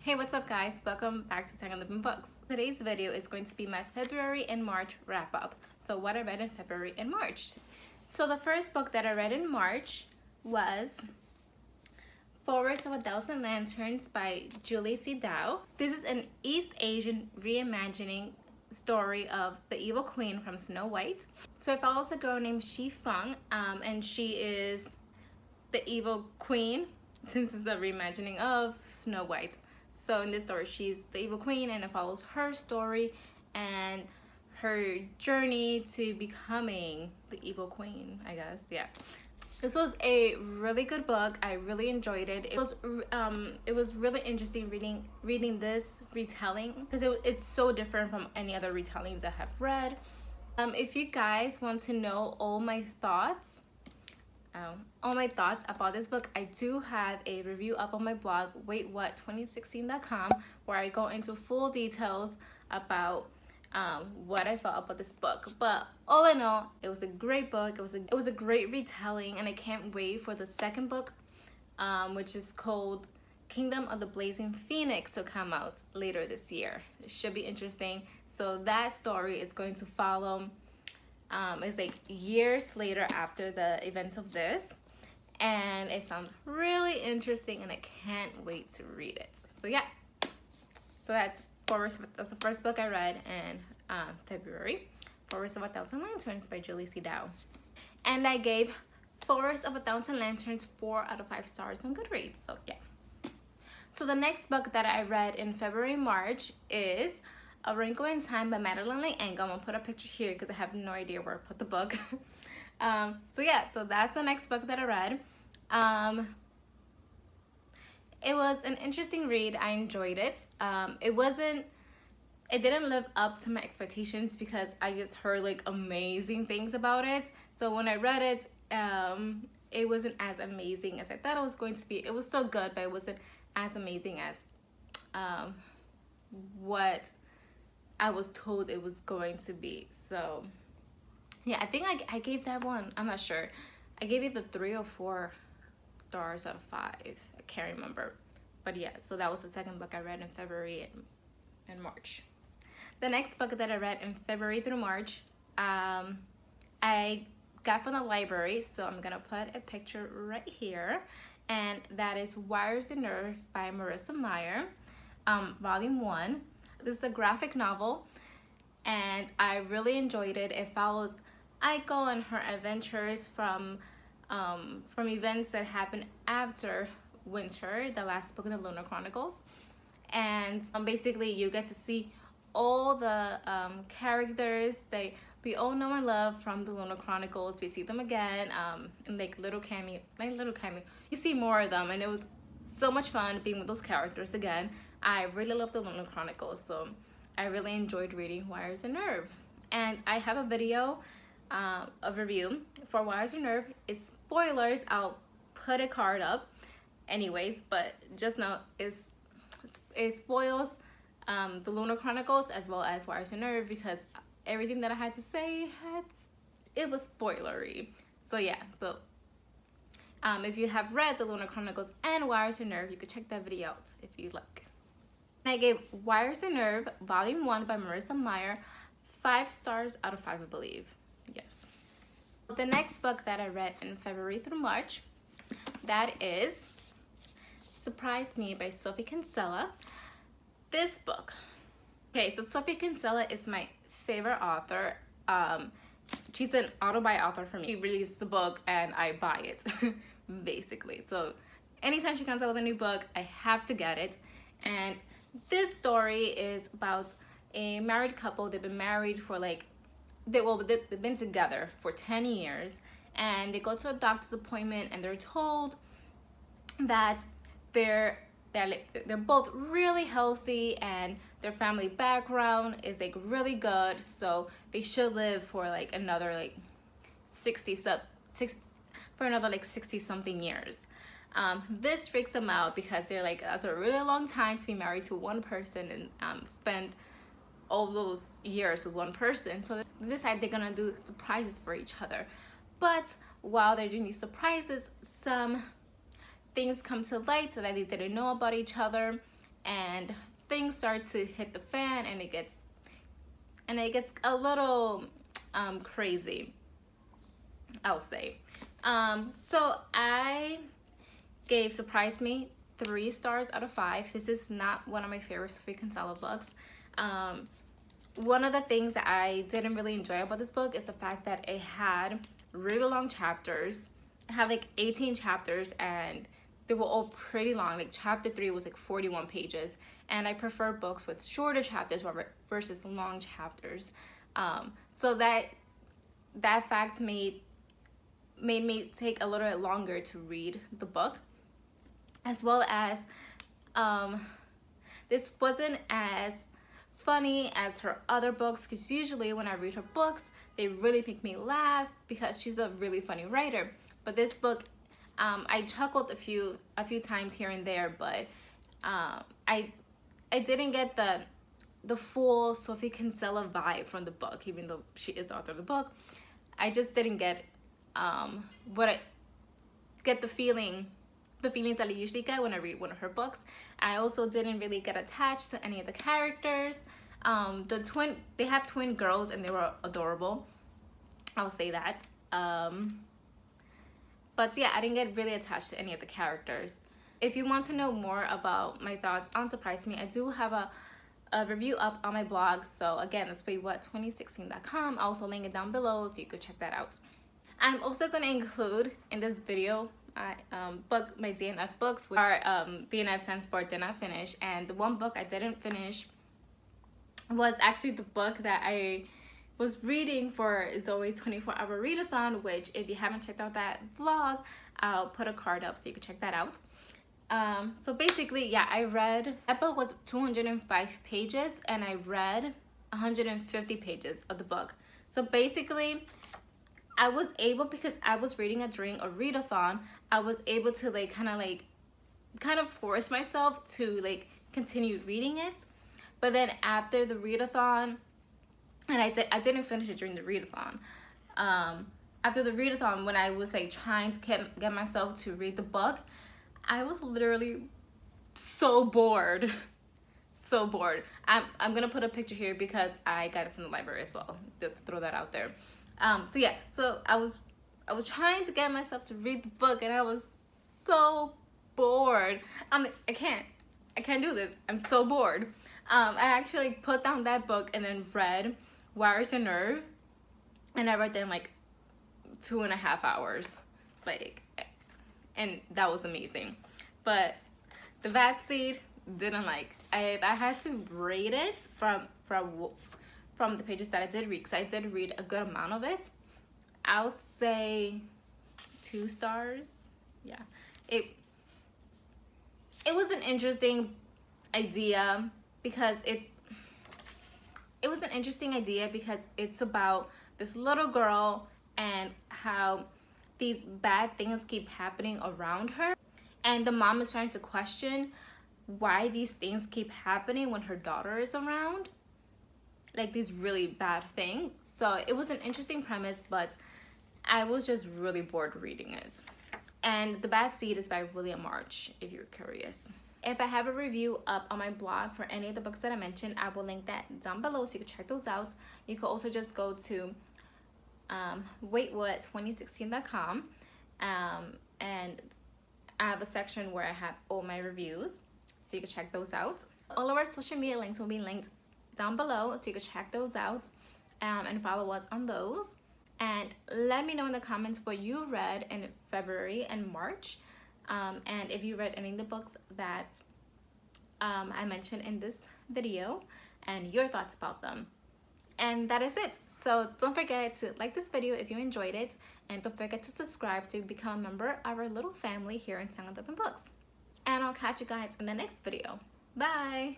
Hey, what's up guys? Welcome back to Tangled Living Books. Today's video is going to be my February and March wrap up. So what I read in February and March. So the first book that I read in March was Forest of a Thousand Lanterns by Julie C. Dow. This is an East Asian reimagining story of the evil queen from Snow White. So it follows a girl named Shi Feng, and she is the evil queen since it's a reimagining of Snow White. So in this story, she's the evil queen, and it follows her story and her journey to becoming the evil queen, I guess. Yeah. This was a really good book. I really enjoyed it. It was really interesting reading this retelling because it's so different from any other retellings I have read. If you guys want to know all my thoughts about this book, I do have a review up on my blog, waitwhat2016.com, where I go into full details about what I felt about this book. But all in all, it was a great book. It was a great retelling, and I can't wait for the second book, which is called Kingdom of the Blazing Phoenix, to come out later this year. It should be interesting. So that story is going to follow. It's like years later after the events of this, and it sounds really interesting, and I can't wait to read it. So yeah, so that's the first book I read in February. Forest of a Thousand Lanterns by Julie C. Dow, and I gave Forest of a Thousand Lanterns 4 out of 5 stars on Goodreads. So yeah. So the next book that I read in February and March is A Wrinkle in Time by Madeline L'Engle. I'm gonna put a picture here because I have no idea where I put the book. So yeah, so that's the next book that I read. It was an interesting read. I enjoyed it. It didn't live up to my expectations because I just heard like amazing things about it. So when I read it, it wasn't as amazing as I thought it was going to be. It was still good, but it wasn't as amazing as what I was told it was going to be. So yeah, I think I gave that one, I'm not sure, I gave it the 3 or 4 stars out of 5. I can't remember, but yeah. So that was the second book I read in February and March. The next book that I read in February through March, I got from the library, so I'm gonna put a picture right here, and that is Wires and Nerves by Marissa Meyer, volume 1. This is a graphic novel, and I really enjoyed it. It follows Aiko and her adventures from events that happened after winter, the last book in the Lunar Chronicles. And basically you get to see all the characters that we all know and love from the Lunar Chronicles. We see them again in like little cameo. You see more of them, and it was so much fun being with those characters again. I really love the Lunar Chronicles, so I really enjoyed reading Wires and Nerve. And I have a video, a review for Wires and Nerve. It's spoilers. I'll put a card up anyways, but just know it spoils the Lunar Chronicles as well as Wires and Nerve, because everything that I had to say it was spoilery. So yeah, so if you have read the Lunar Chronicles and Wires and Nerve, you could check that video out if you like. I gave Wires and Nerve volume 1 by Marissa Meyer 5 stars out of 5, I believe. Yes. The next book that I read in February through March, that is Surprise Me by Sophie Kinsella. This book, okay, so Sophie Kinsella is my favorite author. She's an auto-buy author for me. She releases a book and I buy it, basically. So anytime she comes out with a new book, I have to get it. And this story is about a married couple. They've been married for like, they've been together for 10 years, and they go to a doctor's appointment, and they're told that they're both really healthy and their family background is like really good, so they should live for like another like 60 something years. This freaks them out because they're like, that's a really long time to be married to one person and spend all those years with one person. So they decide they're gonna do surprises for each other. But while they're doing these surprises, some things come to light that they didn't know about each other, and things start to hit the fan, and it gets a little crazy, I'll say. So I gave Surprise Me 3 stars out of 5. This is not one of my favorite Sophie Kinsella books. One of the things that I didn't really enjoy about this book is the fact that it had really long chapters. It had like 18 chapters, and they were all pretty long. Like chapter 3 was like 41 pages, and I prefer books with shorter chapters versus long chapters. So that fact made me take a little bit longer to read the book, as well as this wasn't as funny as her other books, because usually when I read her books, they really make me laugh because she's a really funny writer. But this book, I chuckled a few times here and there, but I didn't get the full Sophie Kinsella vibe from the book, even though she is the author of the book. I just didn't get the feelings that I usually get when I read one of her books. I also didn't really get attached to any of the characters. They have twin girls, and they were adorable, I'll say that. But yeah, I didn't get really attached to any of the characters. If you want to know more about my thoughts on Surprise Me, I do have a review up on my blog. So again, it's waywhat2016.com. I'll also link it down below so you could check that out. I'm also going to include in this video my DNF books, which are DNF stands for did not finish, and the one book I didn't finish was actually the book that I was reading for Zoe's 24-hour readathon, which if you haven't checked out that vlog, I'll put a card up so you can check that out. So basically, yeah, that book was 205 pages, and I read 150 pages of the book. So basically, I was able, because I was reading it during a readathon, I was able to kind of force myself to continue reading it. But then after the readathon, and I didn't finish it during the readathon. After the readathon, when I was trying to get myself to read the book, I was literally so bored. So bored. I'm gonna put a picture here because I got it from the library as well. Just throw that out there. So yeah, so I was trying to get myself to read the book, and I was so bored. I can't do this. I'm so bored. I actually put down that book and then read Wires and Nerve, and I read that in 2.5 hours, and that was amazing. But the Bad Seed didn't I had to rate it from the pages that I did read, because I did read a good amount of it. I'll say 2 stars. Yeah, it was an interesting idea because it's about this little girl and how these bad things keep happening around her, and the mom is trying to question why these things keep happening when her daughter is around, these really bad things. So it was an interesting premise, but I was just really bored reading it. And The Bad Seed is by William March, if you're curious. If I have a review up on my blog for any of the books that I mentioned, I will link that down below so you can check those out. You can also just go to waywhat2016.com, and I have a section where I have all my reviews, so you can check those out. All of our social media links will be linked down below, so you can check those out and follow us on those. And let me know in the comments what you read in February and March, and if you read any of the books that I mentioned in this video, and your thoughts about them. And that is it. So don't forget to like this video if you enjoyed it, and don't forget to subscribe so you become a member of our little family here in Tangled Up in Books. And I'll catch you guys in the next video. Bye!